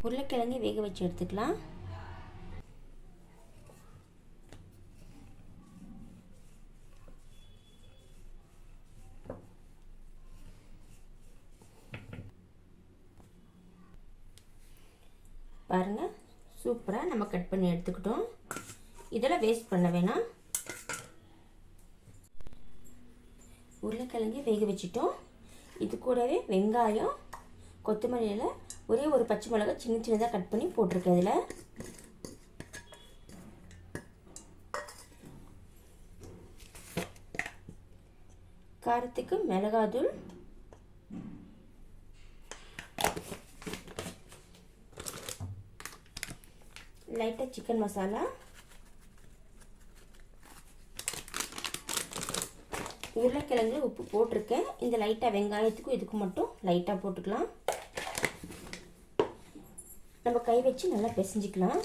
உருளைக்கிழங்கு வேக வச்சு எடுத்துக்கலாம். பாருங்கள், சூப்பராக நம்ம கட் பண்ணி எடுத்துக்கிட்டோம். இதெல்லாம் வேஸ்ட் பண்ண வேணாம். உருளைக்கிழங்கு வேக வச்சுட்டோம். இது கூடவே வெங்காயம், கொத்தமல்லி இலை, ஒரே ஒரு பச்சை மிளகாய் சின்ன சின்னதாக கட் பண்ணி போட்டிருக்கேன். இதில் காரத்துக்கு மிளகாத்தூள், லைட்டாக சிக்கன் மசாலா, உருளைக்கிழங்குல உப்பு போட்டிருக்கேன். இந்த லைட்டாக வெங்காயத்துக்கும் இதுக்கு மட்டும் லைட்டாக போட்டுக்கலாம். நம்ம கை வச்சு நல்லா பிசைஞ்சிக்கலாம்.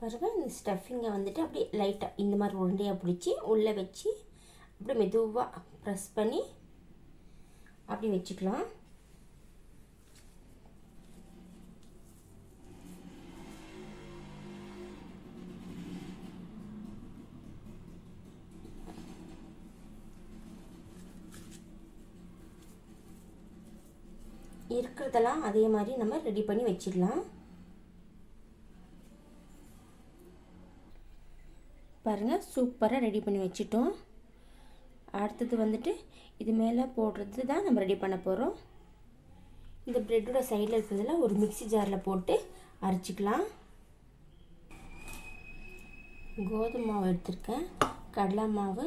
பாருங்கள், இந்த ஸ்டஃபிங்கை வந்துட்டு அப்படியே லைட்டாக இந்த மாதிரி உருண்டையாக பிடிச்சி உள்ளே வச்சு அப்படியே மெதுவாக ப்ரெஸ் பண்ணி அப்படி வச்சுக்கலாம். இருக்கிறதெல்லாம் அதே மாதிரி நம்ம ரெடி பண்ணி வச்சிடலாம். பாருங்கள், சூப்பராக ரெடி பண்ணி வச்சிட்டோம். அடுத்தது வந்துட்டு இது மேலே போடுறது தான் நம்ம ரெடி பண்ண போகிறோம். இந்த ப்ரெட்டோட சைடில் இருக்கிறதுல ஒரு மிக்ஸி ஜாரில் போட்டு அரைச்சிக்கலாம். கோதுமை மாவு எடுத்திருக்கேன், கடலை மாவு,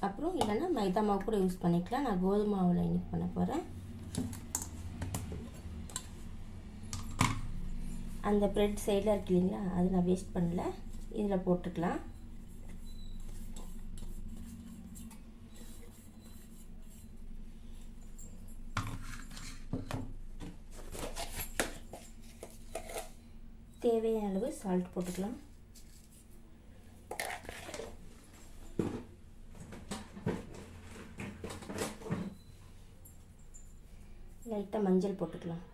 அப்புறம் இல்லைன்னா மைதா மாவு கூட யூஸ் பண்ணிக்கலாம். நான் கோதுமை மாவில் இன்னைக்கு பண்ண போகிறேன். அந்த ப்ரெட் சைடில் இருக்கு இல்லைங்களா, அது நான் வேஸ்ட் பண்ணல. இதில் போட்டுக்கலாம். தேவையான அளவு சால்ட் போட்டுக்கலாம். லைட்டாக மஞ்சள் போட்டுக்கலாம்.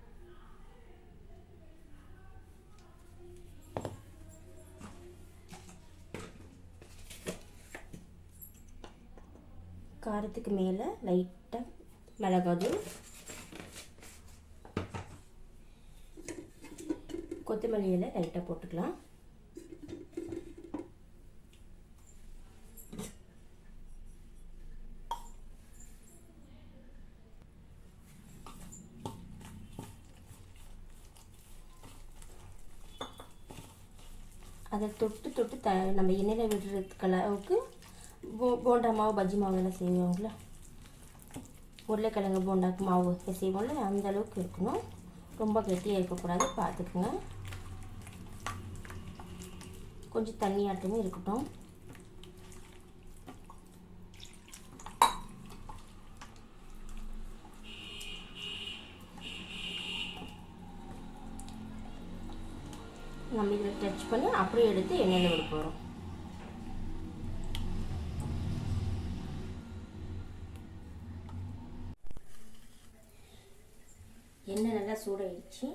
காரத்துக்கு மேலே லைட்டாக மிளகாத்தூள், கொத்தமல்லி இலை லைட்டாக போட்டுக்கலாம். அதை தொட்டு தொட்டு நம்ம எண்ணெயில் விடுறதுக்கு அளவுக்கு போண்டா மாவு, பஜ்ஜி மாவு எல்லாம் செய்வோங்கள, உருளைக்கிழங்கு போண்டாக்கு மாவு செய்வோம்ல, அந்த அளவுக்கு இருக்கணும். ரொம்ப கெட்டியாக இருக்கக்கூடாது, பார்த்துக்குங்க. கொஞ்சம் தண்ணியாட்டமே இருக்கட்டும். நம்ம இதில் டச் பண்ணி அப்படியே எடுத்து எண்ணெயில் விட போகிறோம். எண்ணெய் நல்லா சூடாயிடுச்சு.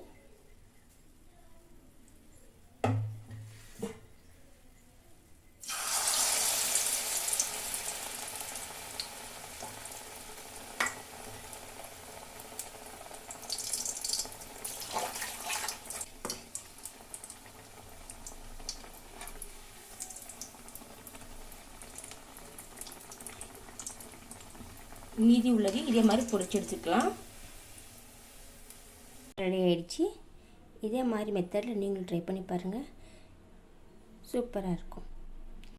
மீதி உள்ளதையும் இதே மாதிரி பொரிச்சு எடுத்துக்கலாம். ரெடி ஆயிடுச்சு. இதே மாதிரி மெத்தடில் நீங்களும் ட்ரை பண்ணி பாருங்கள், சூப்பராக இருக்கும்.